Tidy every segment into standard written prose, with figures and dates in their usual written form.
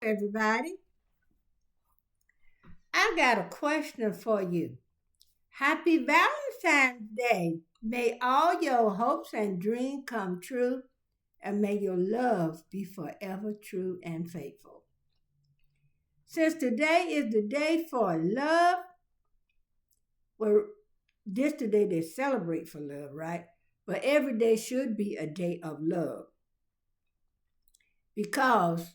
Everybody. I got a question for you. Happy Valentine's Day. May all your hopes and dreams come true, and may your love be forever true and faithful. Since today is the day for love, well, this today they celebrate for love, right? But every day should be a day of love because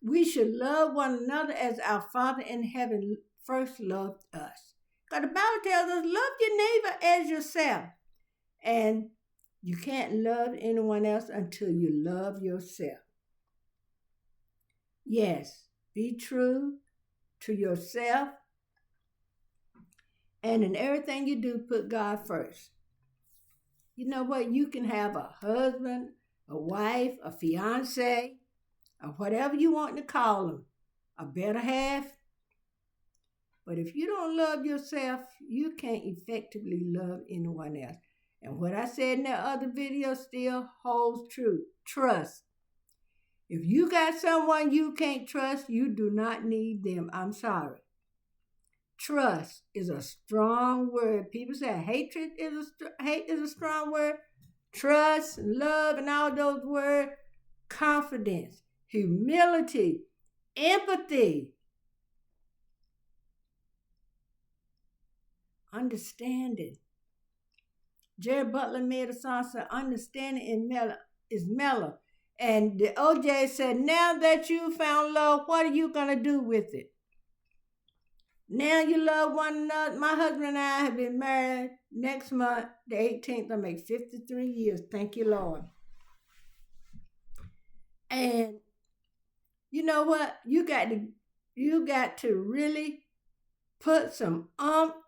we should love one another as our Father in heaven first loved us. Because the Bible tells us, love your neighbor as yourself. And you can't love anyone else until you love yourself. Yes, be true to yourself. And in everything you do, put God first. You know what? You can have a husband, a wife, a fiance, or whatever you want to call them, a better half. But if you don't love yourself, you can't effectively love anyone else. And what I said in that other video still holds true. Trust. If you got someone you can't trust, you do not need them. I'm sorry. Trust is a strong word. People say hate is a strong word. Trust, love, and all those words. Confidence, humility, empathy, understanding. Jerry Butler made a song said, understanding is mellow. And the OJ said, now that you found love, what are you going to do with it? Now you love one another. My husband and I have been married next month, the 18th. I'll make 53 years. Thank you, Lord. And you know what? You got to really put some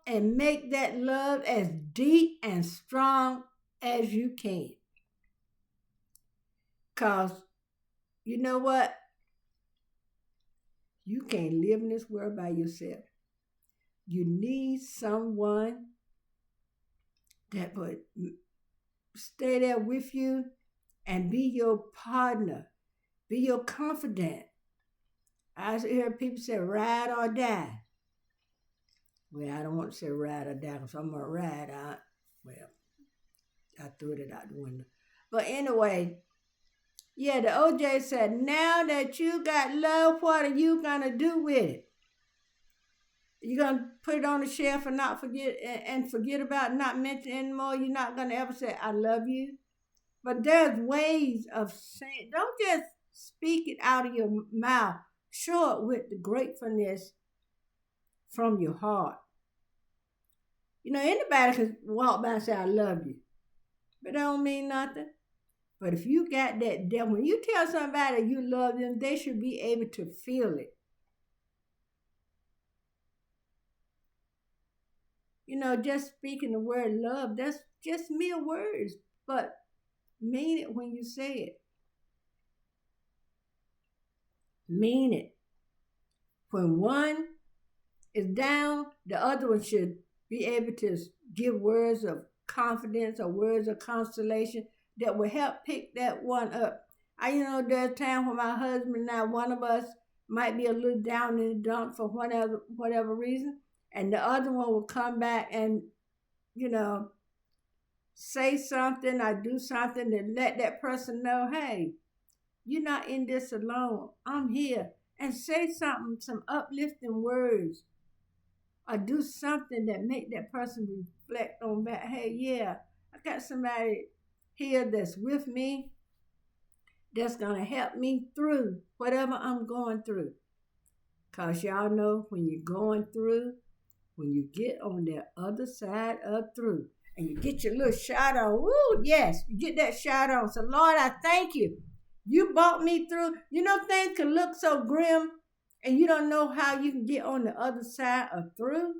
and make that love as deep and strong as you can. Because you know what? You can't live in this world by yourself. You need someone that would stay there with you and be your partner, be your confidant. I hear people say ride or die. Well, I don't want to say ride or die because I'm going to ride out. Well, I threw it out the window. But anyway, yeah, the OJ said, now that you got love, what are you going to do with it? You're going to put it on the shelf and not forget about it, not mention it anymore. You're not going to ever say, I love you. But there's ways of saying, don't just speak it out of your mouth. Show it with the gratefulness from your heart. You know, anybody can walk by and say, I love you. But that don't mean nothing. But if you got that devil, when you tell somebody you love them, they should be able to feel it. You know, just speaking the word love, that's just mere words, but mean it when you say it. Mean it. When one is down, the other one should be able to give words of confidence or words of consolation that will help pick that one up. There's a time when my husband and I, one of us might be a little down in the dump for whatever reason, and the other one will come back and, say something or do something to let that person know, hey, you're not in this alone. I'm here. And say something, some uplifting words, or do something that make that person reflect on that. Hey, yeah, I got somebody here that's with me, that's going to help me through whatever I'm going through. Because y'all know when you're going through, when you get on the other side of through, and you get your little shot on, woo, yes, you get that shot on. So, Lord, I thank you. You brought me through. You know, things can look so grim, and you don't know how you can get on the other side of through.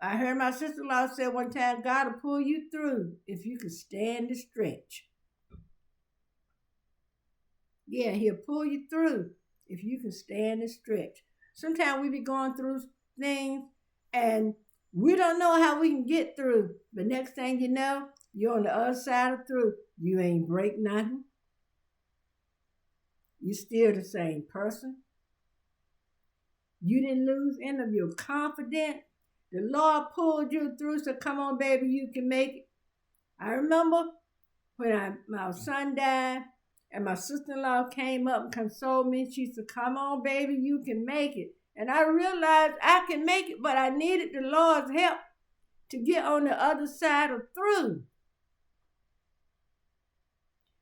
I heard my sister-in-law say one time, God will pull you through if you can stand the stretch. Yeah, he'll pull you through if you can stand the stretch. Sometimes we be going through things and we don't know how we can get through. But next thing you know, you're on the other side of through. You ain't break nothing. You still the same person. You didn't lose any of your confidence. The Lord pulled you through, so come on, baby, you can make it. I remember when my son died and my sister-in-law came up and consoled me. She said, come on, baby, you can make it. And I realized I can make it, but I needed the Lord's help to get on the other side of through.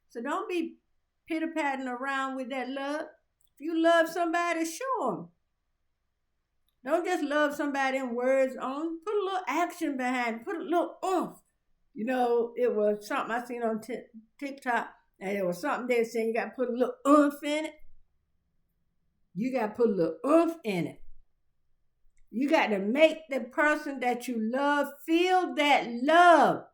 So don't be pitter-patting around with that love. If you love somebody, show them. Don't just love somebody in words only. Put a little action behind it. Put a little oomph. You know, it was something I seen on TikTok, and it was something they were saying you got to put a little oomph in it. You got to put a little oomph in it. You got to make the person that you love feel that love.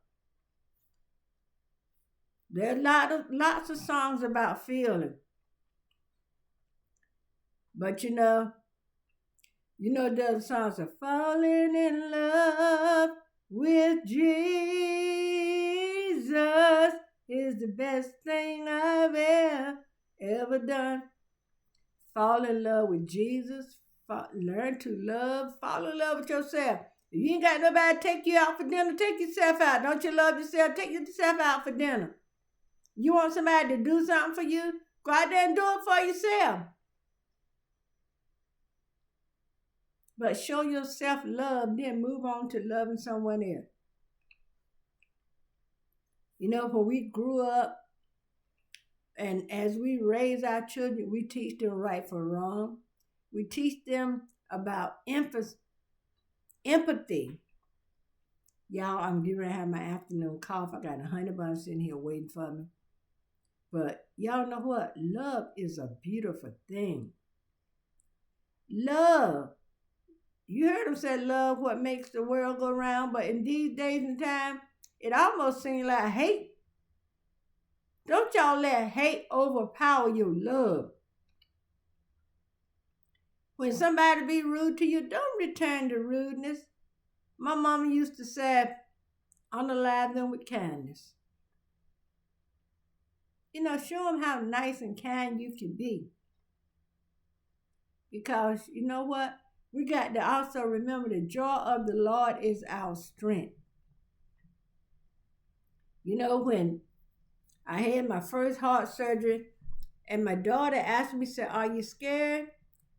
There are lots of songs about feeling. But you know the songs are falling in love with Jesus is the best thing I've ever done. Fall in love with Jesus. Learn to love. Fall in love with yourself. If you ain't got nobody to take you out for dinner, take yourself out. Don't you love yourself? Take yourself out for dinner. You want somebody to do something for you? Go out there and do it for yourself. But show yourself love, then move on to loving someone else. You know, when we grew up, and as we raise our children, we teach them right from wrong. We teach them about empathy. Y'all, I'm getting ready to have my afternoon cough. I got a honey bun sitting here waiting for me. But y'all know what? Love is a beautiful thing. Love. You heard them say love what makes the world go round, but in these days and time, it almost seems like hate. Don't y'all let hate overpower your love. When somebody be rude to you, don't return the rudeness. My mama used to say, unalive them with kindness. You know, show them how nice and kind you can be. Because you know what? We got to also remember the joy of the Lord is our strength. You know, when I had my first heart surgery and my daughter asked me, said, are you scared?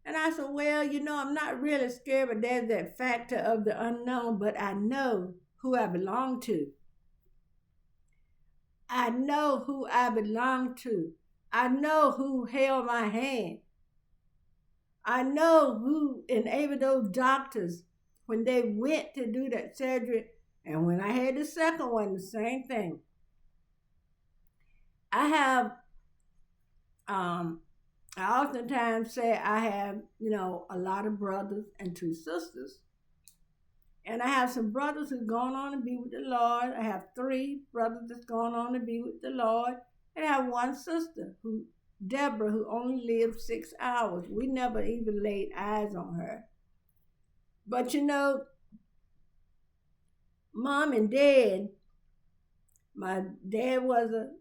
And I said, well, you know, I'm not really scared, but there's that factor of the unknown, but I know who I belong to. I know who I belong to. I know who held my hand. I know who enabled those doctors when they went to do that surgery. And when I had the second one, the same thing. I oftentimes say I have, you know, a lot of brothers and 2 sisters. And I have some brothers who've gone on to be with the Lord. I have 3 brothers that's gone on to be with the Lord. And I have 1 sister, Deborah, who only lived 6 hours. We never even laid eyes on her. But you know, Mom and Dad, my dad was a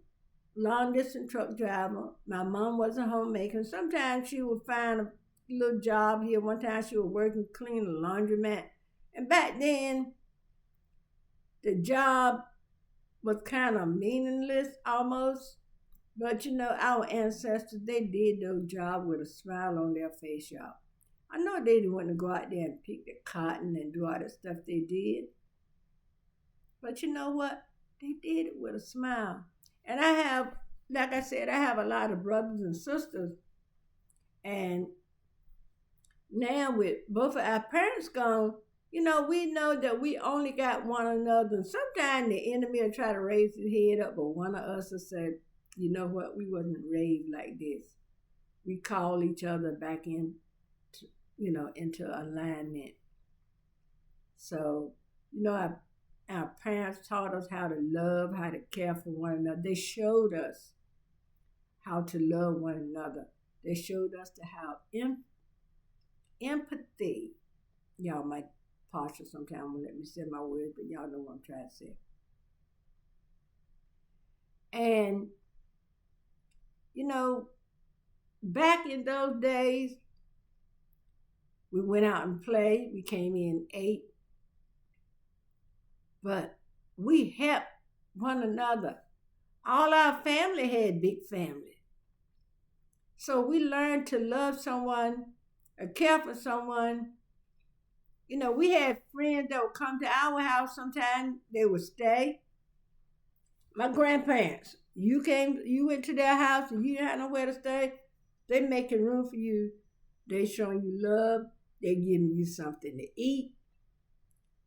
long-distance truck driver. My mom was a homemaker. Sometimes she would find a little job here. One time she was working cleaning a laundromat. And back then, the job was kind of meaningless almost. But you know, our ancestors, they did those jobs with a smile on their face, y'all. I know they didn't want to go out there and pick the cotton and do all that stuff they did. But you know what? They did it with a smile. And I have, like I said, I have a lot of brothers and sisters. And now with both of our parents gone, you know, we know that we only got one another. And sometimes the enemy will try to raise his head up, but one of us will say, you know what, we wasn't raised like this. We call each other back in, into alignment. So, you know, our parents taught us how to love, how to care for one another. They showed us how to love one another. They showed us to have empathy. Y'all might partial sometimes won't let me say my words, but y'all know what I'm trying to say. And, you know, back in those days, we went out and played. We came in, ate, but we helped one another. All our family had big family. So we learned to love someone or care for someone. You know, we had friends that would come to our house sometimes. They would stay. My grandparents, you went to their house and you didn't have nowhere to stay. They making room for you. They showing you love. They giving you something to eat.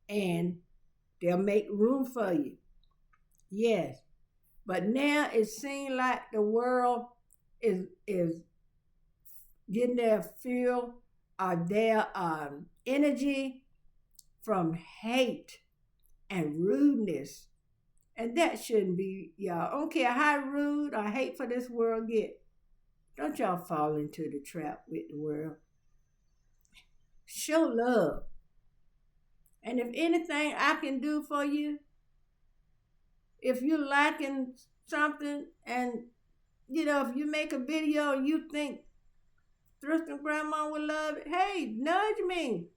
And they'll make room for you. Yes. But now it seems like the world is getting their fuel or their energy from hate and rudeness. And that shouldn't be, y'all. I don't care how rude or hateful this world get. Don't y'all fall into the trap with the world. Show love. And if anything I can do for you, if you're lacking something and, if you make a video and you think Thrift and Grandma would love it, hey, nudge me.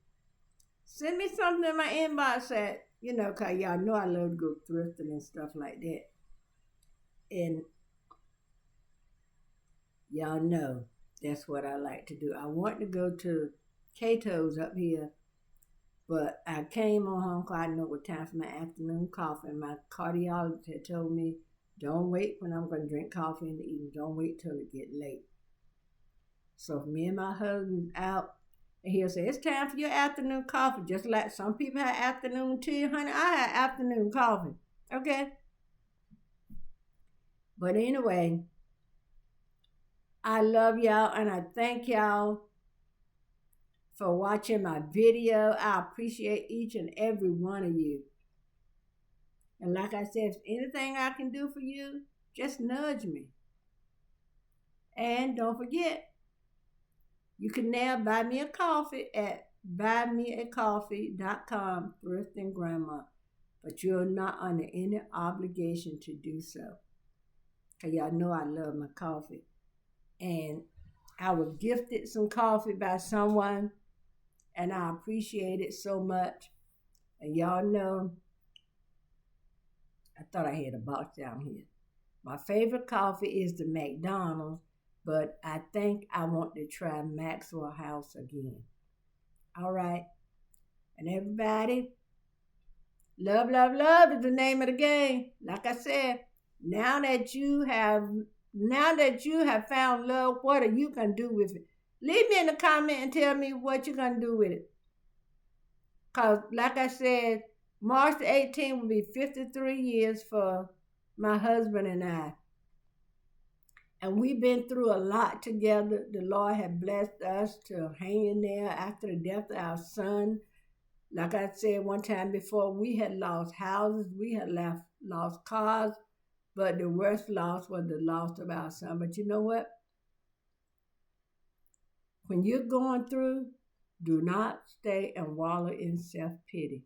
Send me something in my inbox at, because y'all know I love to go thrifting and stuff like that. And y'all know that's what I like to do. I want to go to Cato's up here, but I came on home because I know what time for my afternoon coffee. And my cardiologist had told me, don't wait when I'm going to drink coffee in the evening. Don't wait till it get late. So if me and my husband out, and he'll say, it's time for your afternoon coffee. Just like some people have afternoon tea, honey, I have afternoon coffee. Okay? But anyway, I love y'all and I thank y'all for watching my video. I appreciate each and every one of you. And like I said, if anything I can do for you, just nudge me. And don't forget, you can now buy me a coffee at buymeacoffee.com, Thrift and Grandma. But you're not under any obligation to do so. Because y'all know I love my coffee. And I was gifted some coffee by someone, and I appreciate it so much. And y'all know, I thought I had a box down here. My favorite coffee is the McDonald's, but I think I want to try Maxwell House again. All right. And everybody, love, love, love is the name of the game. Like I said, now that you have found love, what are you going to do with it? Leave me in the comment and tell me what you're going to do with it. Because, like I said, March the 18th will be 53 years for my husband and I. And we've been through a lot together. The Lord had blessed us to hang in there after the death of our son. Like I said one time before, we had lost houses, we had lost cars, but the worst loss was the loss of our son. But you know what? When you're going through, do not stay and wallow in self-pity.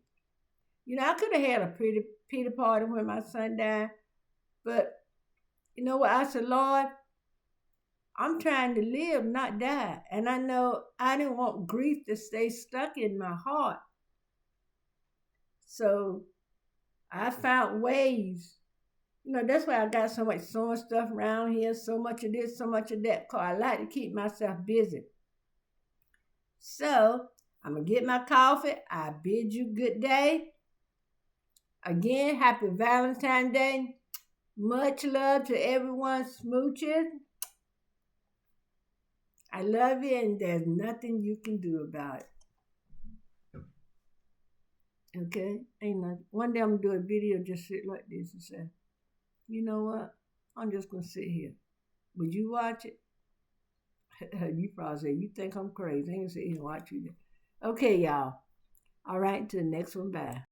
I could have had a pretty pity party when my son died, but you know what? I said, Lord, I'm trying to live, not die. And I know I didn't want grief to stay stuck in my heart. So I found ways. That's why I got so much sewing stuff around here, so much of this, so much of that, because I like to keep myself busy. So I'm going to get my coffee. I bid you good day. Again, happy Valentine Day. Much love to everyone smooching. I love you, and there's nothing you can do about it. Okay? Ain't nothing. One day I'm going to do a video just sit like this and say, you know what? I'm just going to sit here. Would you watch it? You probably say, you think I'm crazy. I ain't going to sit here and watch you. Okay, y'all. All right, to the next one. Bye.